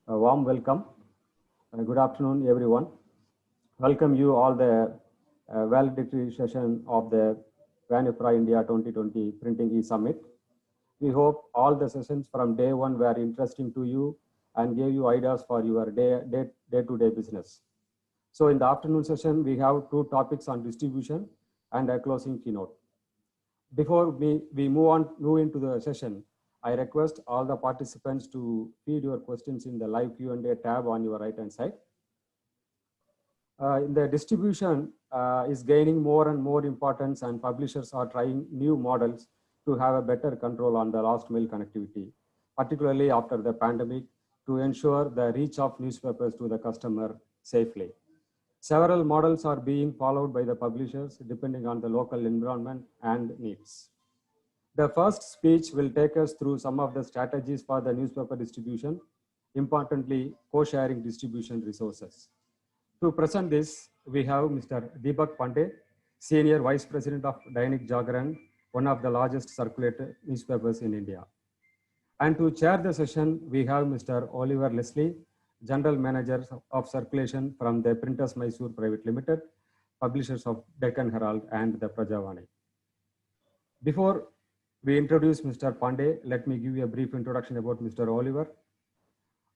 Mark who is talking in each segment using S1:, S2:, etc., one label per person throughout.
S1: A warm welcome. Good afternoon, everyone. Welcome you all the valedictory session of the Vanipra India 2020 Printing E-Summit. We hope all the sessions from day one were interesting to you and gave you ideas for your day-to-day business. So in the afternoon session, we have two topics on distribution and a closing keynote. Before we move into the session, I request all the participants to feed your questions in the live Q&A tab on your right-hand side. The distribution is gaining more and more importance, and publishers are trying new models to have a better control on the last mile connectivity, particularly after the pandemic, to ensure the reach of newspapers to the customer safely. Several models are being followed by the publishers depending on the local environment and needs. The first speech will take us through some of the strategies for the newspaper distribution, importantly, co-sharing distribution resources. To present this, we have Mr. Deepak Pandey, Senior Vice President of Dainik Jagran, one of the largest circulated newspapers in India. And to chair the session, we have Mr. Oliver Leslie, General Manager of Circulation from the Printers Mysore Private Limited, publishers of Deccan Herald and the Prajavani. Before we introduce Mr. Pandey, let me give you a brief introduction about Mr. Oliver.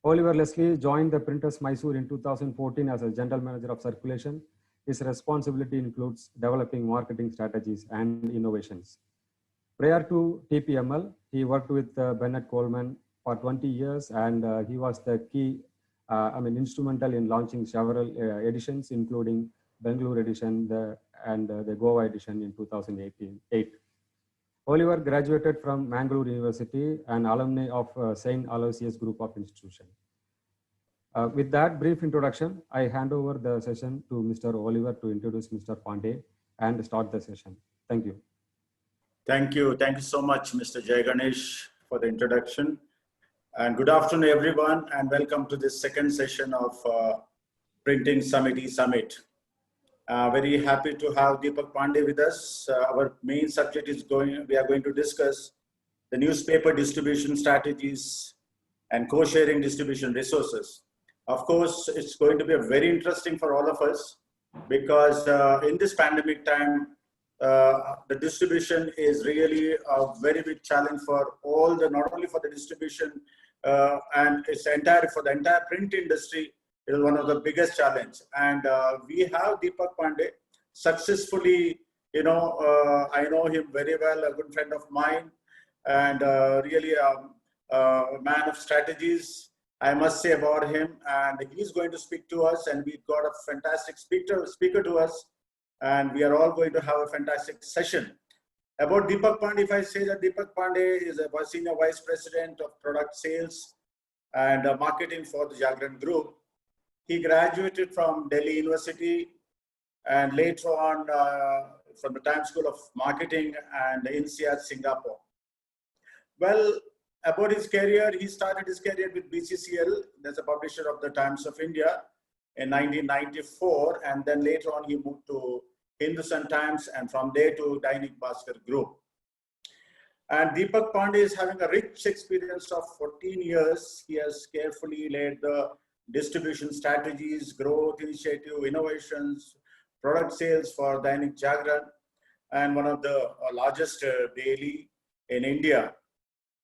S1: Oliver Leslie joined the Printers Mysore in 2014 as a General Manager of Circulation. His responsibility includes developing marketing strategies and innovations. Prior to TPML, he worked with Bennett Coleman for 20 years, and he was the key, instrumental in launching several editions, including Bangalore edition and the Goa edition in 2008. Oliver graduated from Mangalore University, an alumni of St. Aloysius Group of Institutions. With that brief introduction, I hand over the session to Mr. Oliver to introduce Mr. Pandey and start the session. Thank you.
S2: Thank you. Thank you so much, Mr. Jay Ganesh, for the introduction. And good afternoon, everyone, and welcome to this second session of Printing Summit E-Summit. Very happy to have Deepak Pandey with us. Our main subject is we are going to discuss the newspaper distribution strategies and co-sharing distribution resources. Of course, it's going to be very interesting for all of us because in this pandemic time, the distribution is really a very big challenge for not only for the distribution and for the entire print industry. It is one of the biggest challenge. And we have Deepak Pandey successfully, I know him very well, a good friend of mine, and really a man of strategies, I must say about him. And he's going to speak to us, and we got a fantastic speaker to us, and we are all going to have a fantastic session. About Deepak Pandey, if I say that Deepak Pandey is a Senior Vice President of Product Sales and Marketing for the Jagran Group. He graduated from Delhi University and later on from the Times School of Marketing and INSEAD, Singapore. Well, about his career, he started his career with BCCL, that's a publisher of the Times of India, in 1994, and then later on he moved to Hindustan Times, and from there to Dainik Bhaskar Group. And Deepak Pandey is having a rich experience of 14 years. He has carefully led the distribution strategies, growth initiative, innovations, product sales for Dainik Jagran, and one of the largest daily in India.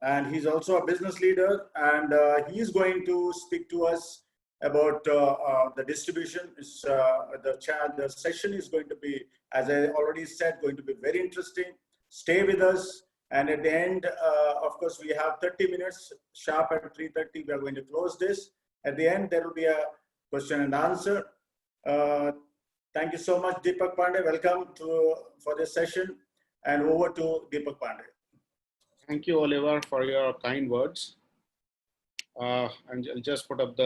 S2: And he's also a business leader, and he's going to speak to us about the distribution. The session is going to be, as I already said, going to be very interesting. Stay with us, and at the end, of course, we have 30 minutes sharp at 3:30. We are going to close this. At the end, there will be a question and answer. Thank you so much, Deepak Pandey. Welcome for this session, and over to Deepak Pandey.
S3: Thank you, Oliver, for your kind words. And I'll just put up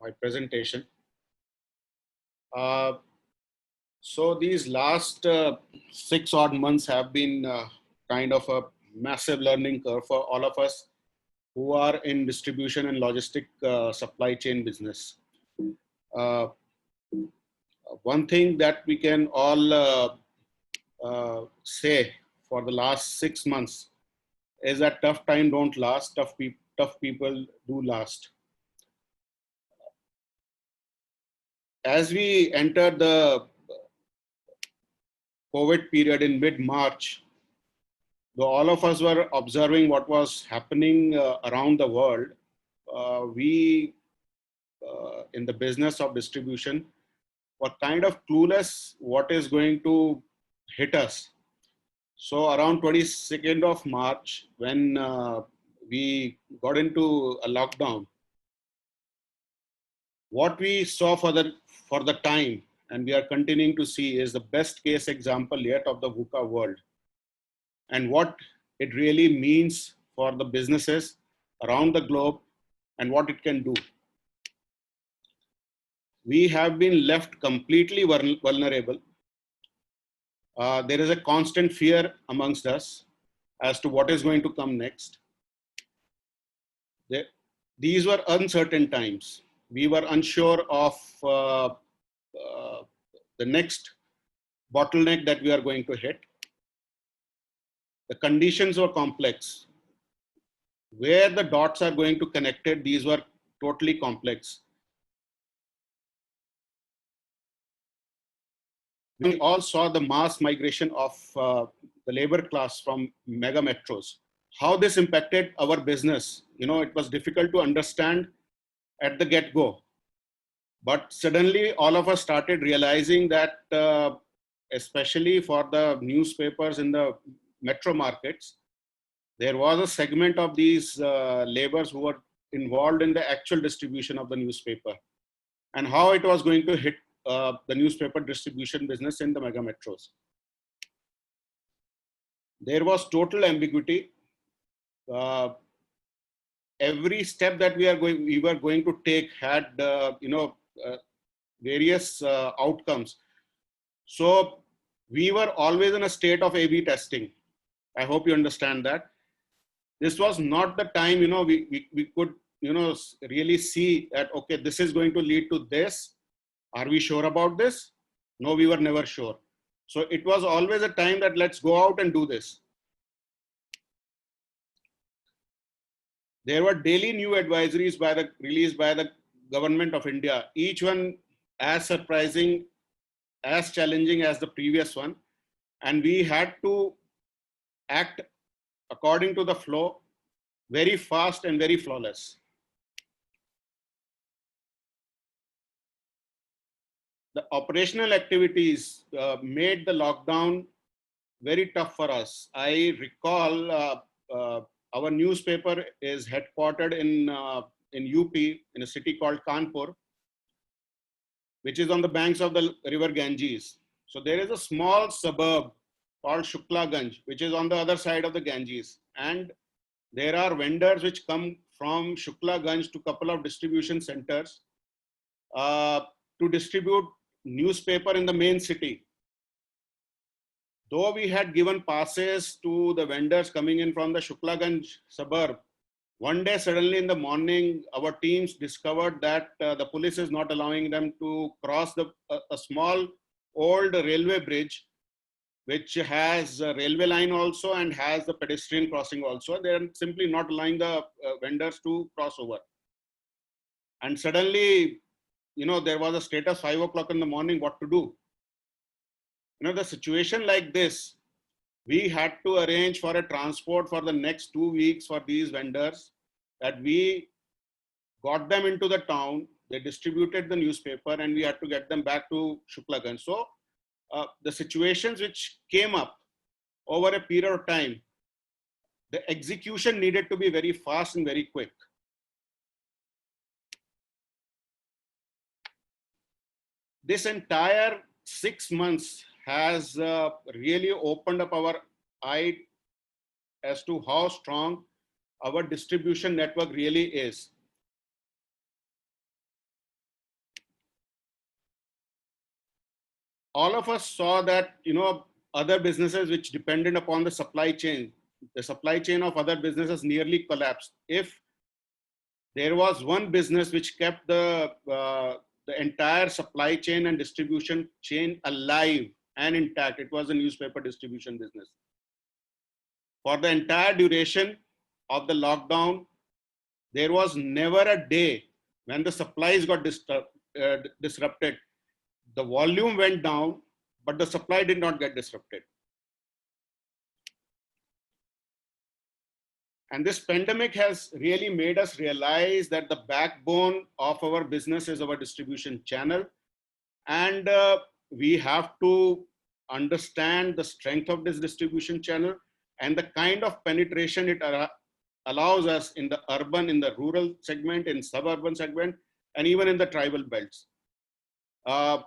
S3: my presentation. So these last 6 odd months have been kind of a massive learning curve for all of us who are in distribution and logistic supply chain business. One thing that we can all say for the last 6 months is that tough time don't last, tough people do last. as we entered the COVID period in mid-March, though all of us were observing what was happening around the world, we in the business of distribution were kind of clueless what is going to hit us. So around 22nd of March, when we got into a lockdown, what we saw for the time, and we are continuing to see, is the best case example yet of the VUCA world, and what it really means for the businesses around the globe and what it can do. We have been left completely vulnerable. There is a constant fear amongst us as to what is going to come next. These were uncertain times. We were unsure of the next bottleneck that we are going to hit. The conditions were complex. Where the dots are going to connect it, these were totally complex. We all saw the mass migration of the labor class from mega metros. How this impacted our business, it was difficult to understand at the get-go. But suddenly all of us started realizing that, especially for the newspapers in the metro markets, there was a segment of these laborers who were involved in the actual distribution of the newspaper, and how it was going to hit the newspaper distribution business in the mega metros. There was total ambiguity. Every step that we were going to take had various outcomes. So we were always in a state of A/B testing. I hope you understand that. This was not the time, we could, really see that, okay, this is going to lead to this. Are we sure about this? No, we were never sure. So it was always a time that let's go out and do this. There were daily new advisories released by the government of India, each one as surprising, as challenging as the previous one. And we had to act according to the flow, very fast and very flawless. The operational activities made the lockdown very tough for us. I recall our newspaper is headquartered in UP, in a city called Kanpur, which is on the banks of the river Ganges. So there is a small suburb called Shuklaganj, which is on the other side of the Ganges. And there are vendors which come from Shuklaganj to a couple of distribution centers to distribute newspaper in the main city. Though we had given passes to the vendors coming in from the Shuklaganj suburb, one day suddenly in the morning, our teams discovered that the police is not allowing them to cross a small old railway bridge, which has a railway line also and has the pedestrian crossing also. They are simply not allowing the vendors to cross over. And suddenly, there was a status 5 o'clock in the morning, what to do? The situation like this, we had to arrange for a transport for the next 2 weeks for these vendors, that we got them into the town, they distributed the newspaper, and we had to get them back to Shuklaganj. So the situations which came up over a period of time, the execution needed to be very fast and very quick. This entire 6 months has really opened up our eye as to how strong our distribution network really is. All of us saw that, other businesses which depended upon the supply chain of other businesses nearly collapsed. If there was one business which kept the entire supply chain and distribution chain alive and intact, it was the newspaper distribution business. For the entire duration of the lockdown, there was never a day when the supplies got disrupted the volume went down, but the supply did not get disrupted. And this pandemic has really made us realize that the backbone of our business is our distribution channel. And we have to understand the strength of this distribution channel and the kind of penetration it allows us in the urban, in the rural segment, in suburban segment, and even in the tribal belts. I,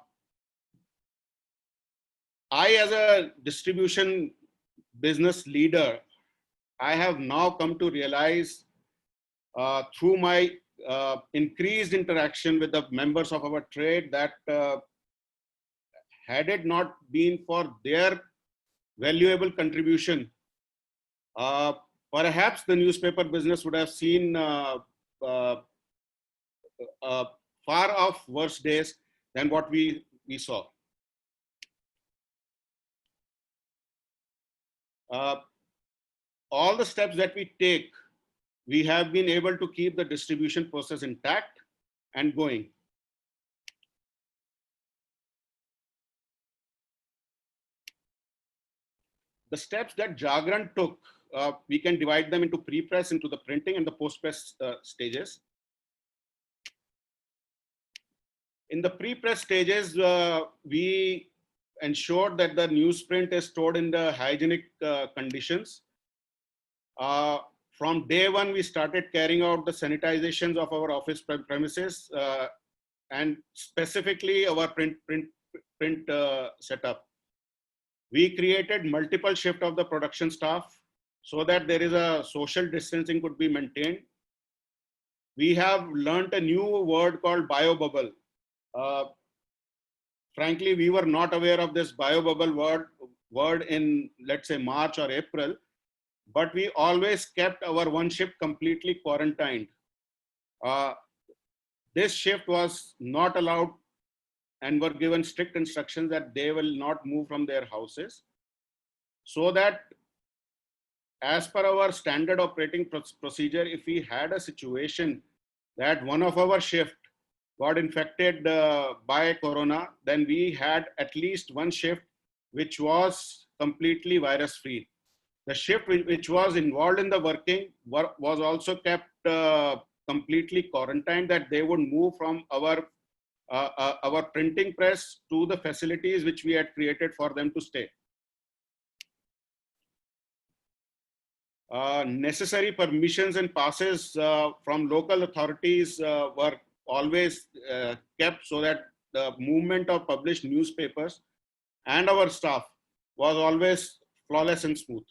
S3: as a distribution business leader, I have now come to realize through my increased interaction with the members of our trade that had it not been for their valuable contribution, perhaps the newspaper business would have seen far off worse days than what we saw. All the steps that we take, we have been able to keep the distribution process intact and going. The steps that Jagran took, we can divide them into pre-press, into the printing and the post-press stages. In the pre-press stages, we ensured that the newsprint is stored in the hygienic conditions. From day one, we started carrying out the sanitizations of our office premises and specifically our print setup. We created multiple shift of the production staff so that there is a social distancing could be maintained. We have learned a new word called biobubble. Frankly, we were not aware of this biobubble word in, let's say, March or April, but we always kept our one shift completely quarantined. This shift was not allowed and were given strict instructions that they will not move from their houses, so that as per our standard operating procedure, if we had a situation that one of our shift got infected by corona, then we had at least one shift which was completely virus free. The shift which was involved in the working was also kept completely quarantined, that they would move from our printing press to the facilities which we had created for them to stay. Necessary permissions and passes from local authorities were always kept so that the movement of published newspapers and our staff was always flawless and smooth.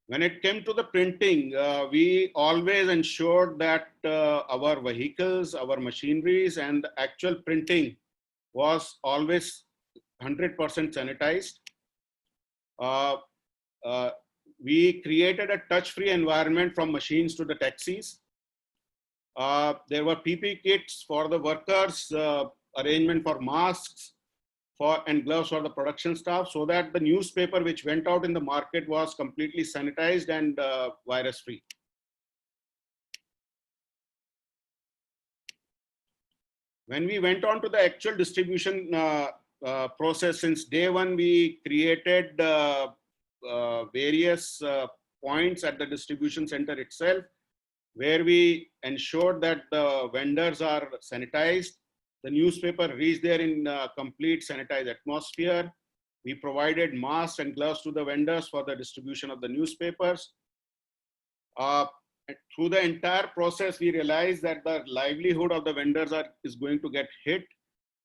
S3: When it came to the printing, we always ensured that our vehicles, our machineries, and the actual printing was always 100% sanitized. We created a touch-free environment from machines to the taxis. There were PPE kits for the workers, arrangement for masks, and gloves for the production staff, so that the newspaper which went out in the market was completely sanitized and virus free. When we went on to the actual distribution process, since day one, we created various points at the distribution center itself, where we ensured that the vendors are sanitized. The newspaper reached there in a complete sanitized atmosphere. We provided masks and gloves to the vendors for the distribution of the newspapers. Through the entire process, we realized that the livelihood of the vendors is going to get hit.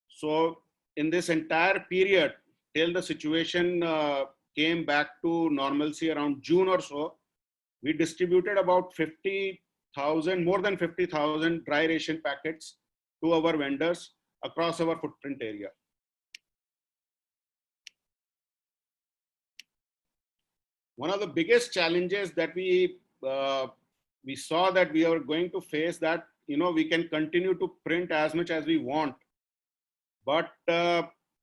S3: So in this entire period, till the situation came back to normalcy around June or so, we distributed about 50,000, more than 50,000 dry ration packets to our vendors across our footprint area. One of the biggest challenges that we saw that we are going to face, that we can continue to print as much as we want, but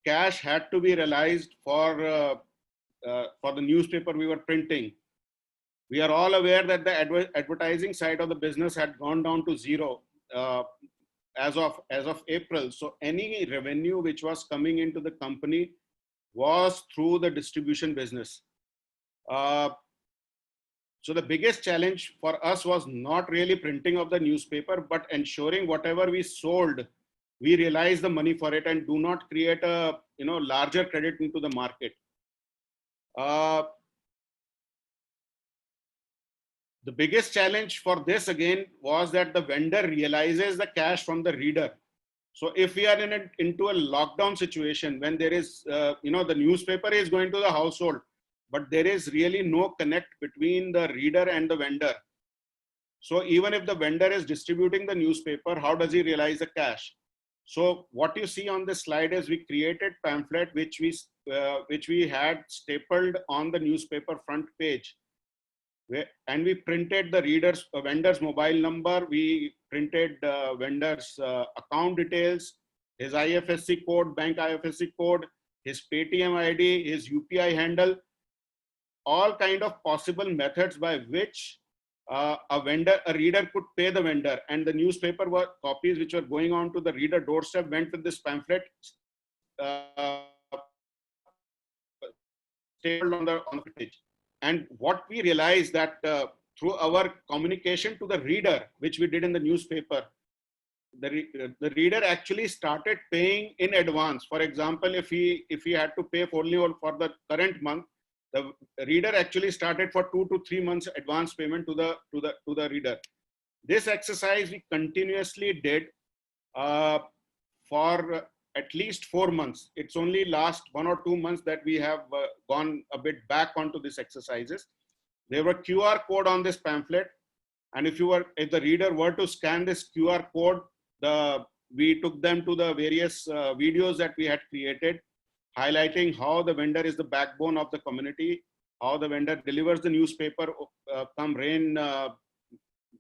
S3: cash had to be realized for the newspaper we were printing. We are all aware that the advertising side of the business had gone down to zero. as of April. So any revenue which was coming into the company was through the distribution business. So the biggest challenge for us was not really printing of the newspaper, but ensuring whatever we sold, we realize the money for it and do not create a larger credit into the market. The biggest challenge for this again was that the vendor realizes the cash from the reader. So if we are into a lockdown situation when there is, the newspaper is going to the household, but there is really no connect between the reader and the vendor. So even if the vendor is distributing the newspaper, how does he realize the cash? So what you see on this slide is we created pamphlet which we had stapled on the newspaper front page. And we printed the vendor's mobile number, we printed vendor's account details, his IFSC code, bank IFSC code, his Paytm ID, his UPI handle, all kind of possible methods by which a reader could pay the vendor, and the newspaper copies which were going on to the reader doorstep went with this pamphlet stapled on the page. And what we realized that through our communication to the reader, which we did in the newspaper, the reader actually started paying in advance. For example, if he had to pay only for the current month, the reader actually started for 2 to 3 months advance payment to the reader. This exercise we continuously did for at least 4 months. It's only last 1 or 2 months that we have gone a bit back onto these exercises. There were QR code on this pamphlet, and if the reader were to scan this QR code, we took them to the various videos that we had created, highlighting how the vendor is the backbone of the community, how the vendor delivers the newspaper come rain,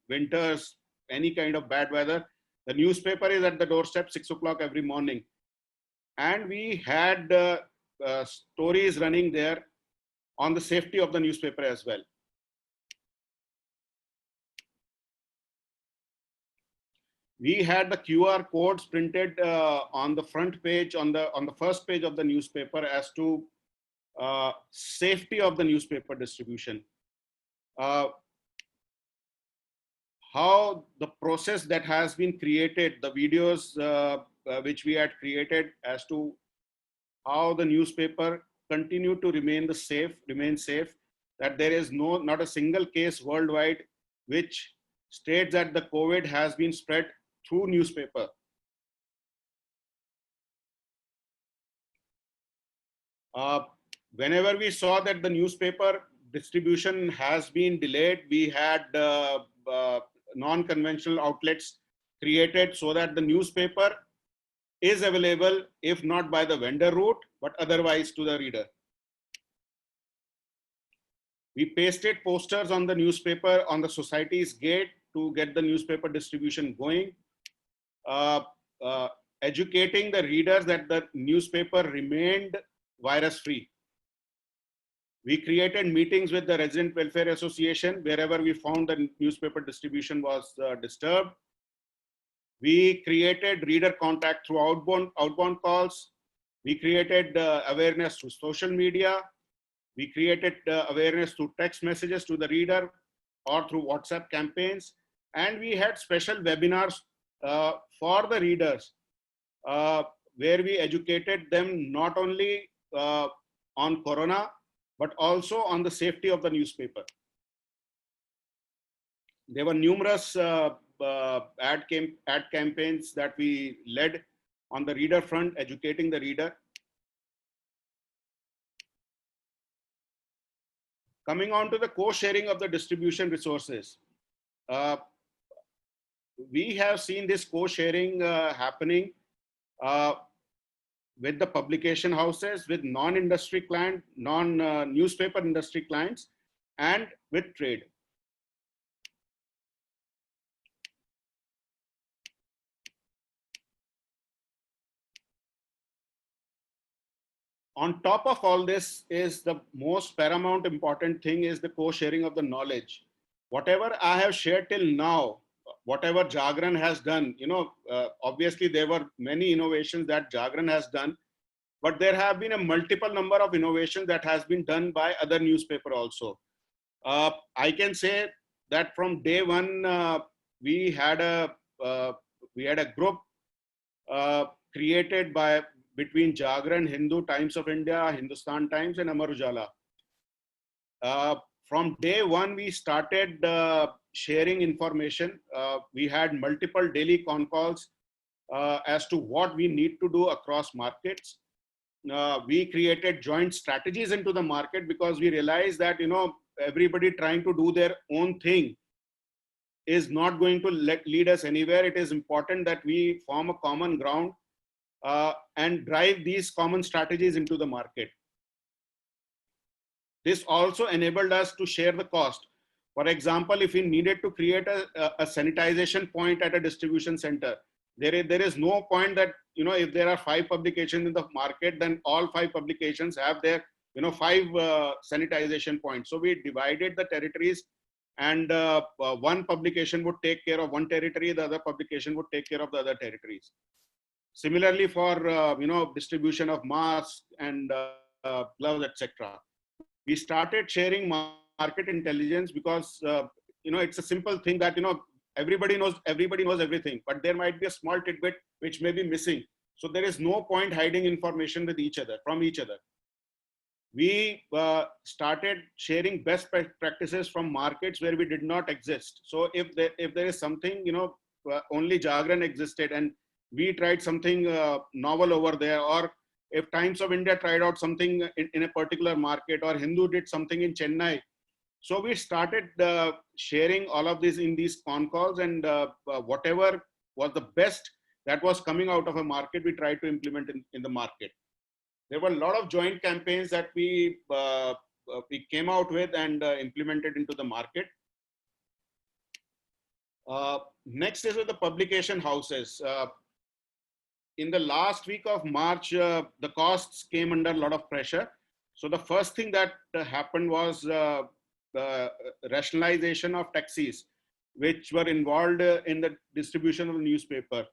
S3: winters, any kind of bad weather. The newspaper is at the doorstep 6 o'clock every morning. And we had stories running there on the safety of the newspaper as well. We had the QR codes printed on the front page, on the first page of the newspaper, as to safety of the newspaper distribution. How the process that has been created, the videos which we had created as to how the newspaper continue to remain safe, that there is not a single case worldwide which states that the COVID has been spread through newspaper. Whenever we saw that the newspaper distribution has been delayed, we had non-conventional outlets created so that the newspaper is available, if not by the vendor route, but otherwise to the reader. We pasted posters on the newspaper on the society's gate to get the newspaper distribution going, educating the readers that the newspaper remained virus-free. We created meetings with the Resident Welfare Association wherever we found the newspaper distribution was disturbed. We created reader contact through outbound calls. We created awareness through social media. We created awareness through text messages to the reader or through WhatsApp campaigns. And we had special webinars for the readers where we educated them not only on Corona, but also on the safety of the newspaper. There were numerous ad campaigns that we led on the reader front, educating the reader. Coming on to the co-sharing of the distribution resources. We have seen this co-sharing happening with the publication houses, with non-industry clients, non-newspaper industry clients, and with trade. On top of all this is the most paramount important thing is the co-sharing of the knowledge. Whatever I have shared till now whatever Jagran has done, obviously there were many innovations that Jagran has done, but there have been a multiple number of innovations that has been done by other newspaper also. I can say that from day one, we had a group created between Jagran, Hindu, Times of India, Hindustan Times, and Amar Ujala. From day one, we started sharing information. We had multiple daily con calls as to what we need to do across markets. We created joint strategies into the market because we realized that, everybody trying to do their own thing is not going to lead us anywhere. It is important that we form a common ground and drive these common strategies into the market. This also enabled us to share the cost. For example, if we needed to create a sanitization point at a distribution center, there is no point that, if there are 5 publications in the market, then all 5 publications have their, 5 sanitization points. So we divided the territories, and one publication would take care of one territory, the other publication would take care of the other territories. Similarly, for, distribution of masks and gloves, etc. We started sharing market intelligence because, it's a simple thing that, everybody knows everything, but there might be a small tidbit which may be missing. So there is no point hiding information with from each other. We started sharing best practices from markets where we did not exist. So if there is something, only Jagran existed and we tried something novel over there, or if Times of India tried out something in a particular market, or Hindu did something in Chennai. So we started sharing all of this in these con calls, and whatever was the best that was coming out of a market, we tried to implement in the market. There were a lot of joint campaigns that we came out with and implemented into the market. Next is with the publication houses. In the last week of March, the costs came under a lot of pressure. So the first thing that happened was the rationalization of taxis, which were involved in the distribution of the newspaper.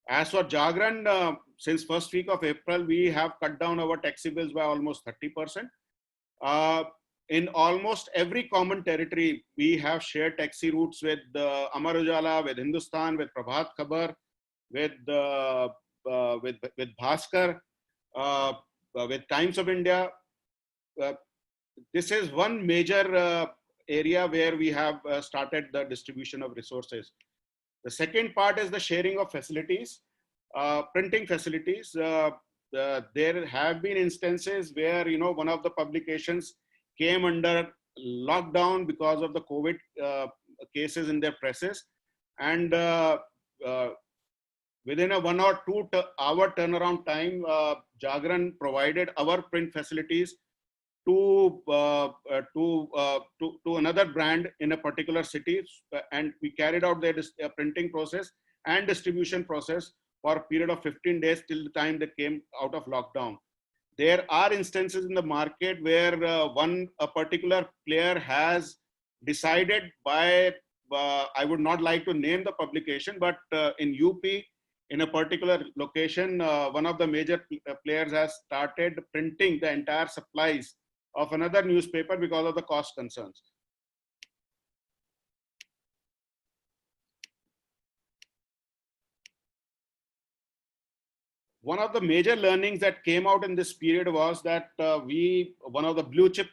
S3: As for Jagran, since first week of April, we have cut down our taxi bills by almost 30%. In almost every common territory, we have shared taxi routes with Amar Ujala, with Hindustan, with Prabhat Khabar, with Bhaskar, with Times of India. This is one major area where we have started the distribution of resources. The second part is the sharing of facilities, printing facilities. There have been instances where, one of the publications came under lockdown because of the COVID cases in their presses. And within a 1 or 2 hour turnaround time, Jagran provided our print facilities to another brand in a particular city, and we carried out their printing process and distribution process for a period of 15 days till the time they came out of lockdown. There are instances in the market where a particular player has decided by, I would not like to name the publication, but in UP, in a particular location, one of the major players has started printing the entire supplies of another newspaper because of the cost concerns. One of the major learnings that came out in this period was that one of the blue chip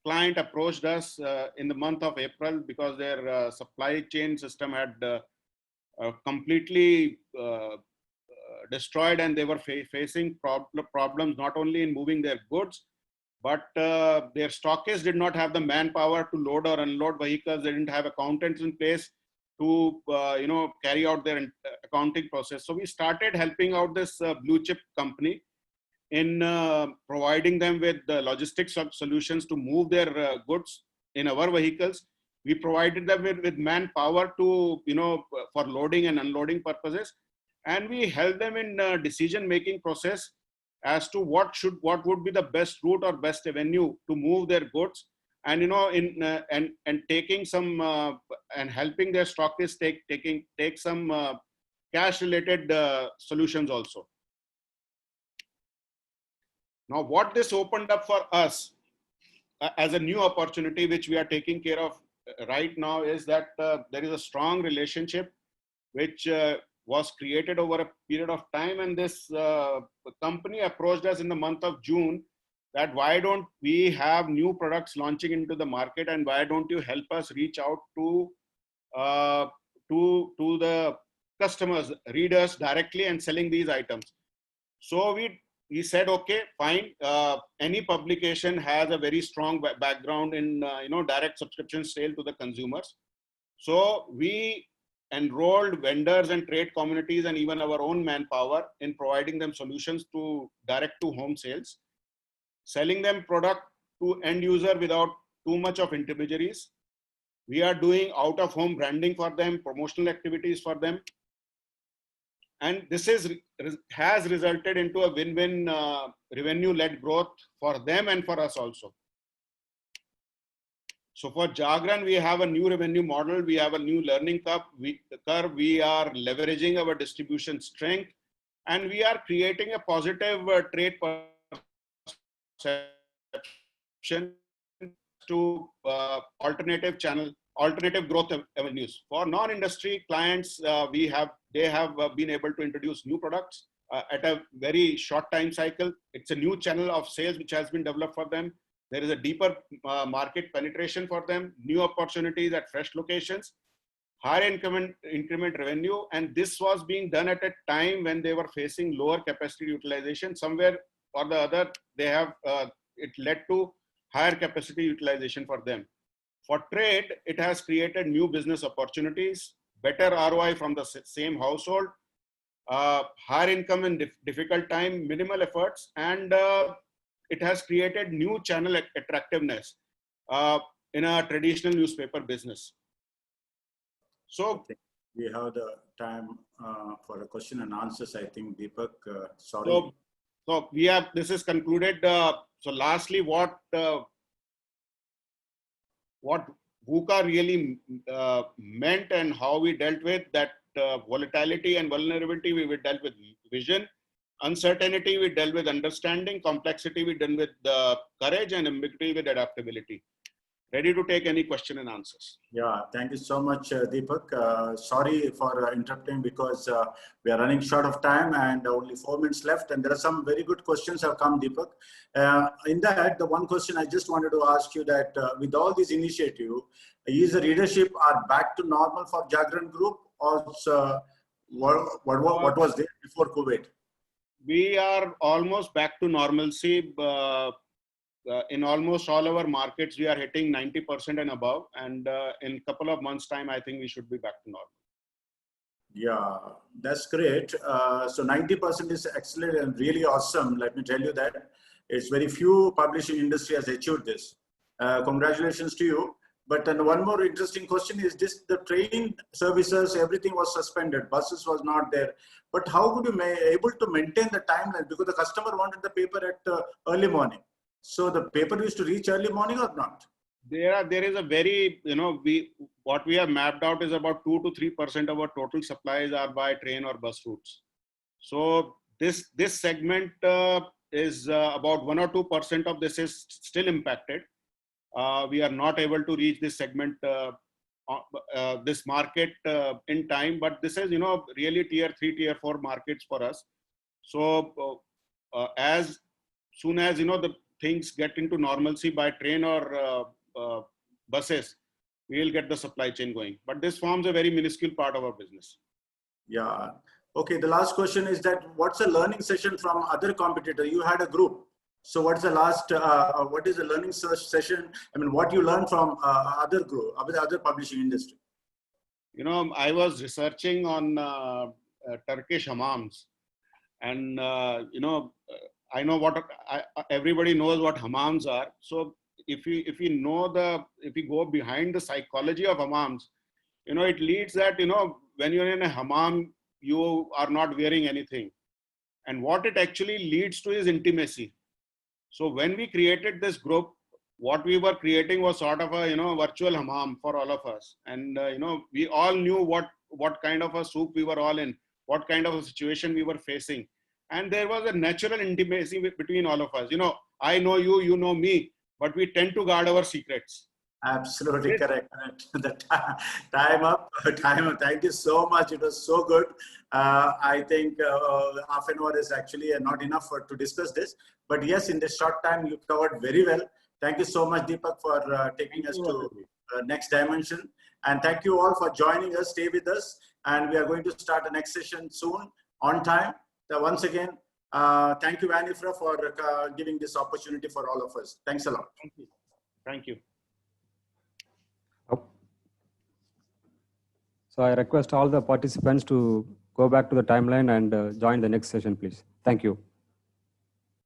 S3: client approached us in the month of April because their supply chain system had completely destroyed, and they were facing problems not only in moving their goods, but their stockists did not have the manpower to load or unload vehicles. They didn't have accountants in place to carry out their accounting process. So we started helping out this blue chip company in providing them with the logistics solutions to move their goods in our vehicles. We provided them with manpower to, for loading and unloading purposes. And we helped them in decision-making process as to what would be the best route or best avenue to move their goods. and and taking some and helping their stockists take some cash related solutions also. Now, what this opened up for us as a new opportunity, which we are taking care of right now, is that there is a strong relationship which was created over a period of time. And this company approached us in the month of June that why don't we have new products launching into the market, and why don't you help us reach out to the customers, readers directly, and selling these items. So we said, okay, fine. Any publication has a very strong background in direct subscription sale to the consumers. So we enrolled vendors and trade communities and even our own manpower in providing them solutions to direct to home sales, selling them product to end user without too much of intermediaries. We are doing out of home branding for them, promotional activities for them. And this has resulted into a win-win revenue-led growth for them and for us also. So for Jagran, we have a new revenue model. We have a new learning curve. We are leveraging our distribution strength, and we are creating a positive trade perception to alternative growth avenues. For non-industry clients, they have been able to introduce new products at a very short time cycle. It's a new channel of sales which has been developed for them. There is a deeper market penetration for them, new opportunities at fresh locations, higher increment revenue. And this was being done at a time when they were facing lower capacity utilization. Somewhere or the other, they have it led to higher capacity utilization for them. For trade, it has created new business opportunities, better ROI from the same household, higher income in difficult time, minimal efforts, and it has created new channel attractiveness in a traditional newspaper business. So
S2: we have the time for a question and answers. I think Deepak, sorry.
S3: So we have, this is concluded. So lastly, what VUCA really meant and how we dealt with that volatility and vulnerability, we dealt with vision. Uncertainty, we dealt with understanding. Complexity, we dealt with courage, and ambiguity with adaptability. Ready to take any question and answers.
S2: Yeah, thank you so much, Deepak. Sorry for interrupting because we are running short of time and only 4 minutes left. And there are some very good questions have come, Deepak. In that, the one question I just wanted to ask you that with all these initiatives, is the readership are back to normal for Jagran Group, or what was there before COVID?
S3: We are almost back to normalcy. In almost all our markets, we are hitting 90% and above. And in a couple of months' time, I think we should be back to normal.
S2: Yeah, that's great. So 90% is excellent and really awesome. Let me tell you that it's very few publishing industry has achieved this. Congratulations to you. But then one more interesting question is this: the train services, everything was suspended, buses was not there. But how could you able to maintain the timeline? Because the customer wanted the paper at early morning. So the paper used to reach early morning or not?
S3: There is a very, what we have mapped out is about 2 to 3% of our total supplies are by train or bus routes. So this segment is about 1 or 2% of this is still impacted. We are not able to reach this segment, this market in time, but this is, really tier 3, tier 4 markets for us. So as soon as, the things get into normalcy by train or buses, we will get the supply chain going. But this forms a very minuscule part of our business.
S2: Yeah. Okay. The last question is that what's a learning session from other competitor? You had a group. So what's the last, what is the learning session? I mean, what you learned from other group, other publishing industry?
S3: I was researching on Turkish hammams, and, I know what everybody knows what hammams are. So if you go behind the psychology of hammams, it leads that, when you're in a hammam, you are not wearing anything. And what it actually leads to is intimacy. So when we created this group, what we were creating was sort of a, virtual hammam for all of us. And, we all knew what kind of a soup we were all in, what kind of a situation we were facing. And there was a natural intimacy between all of us. I know you, you know me, but we tend to guard our secrets.
S2: Absolutely correct. The time up. Thank you so much. It was so good. I think half an hour is actually not enough to discuss this. But yes, in this short time, you covered very well. Thank you so much, Deepak, for taking us to next dimension. And thank you all for joining us. Stay with us. And we are going to start the next session soon on time. So once again, thank you, Vanifra, for giving this opportunity for all of us. Thanks a lot.
S3: Thank you. Thank you.
S1: So I request all the participants to go back to the timeline and join the next session, please. Thank you.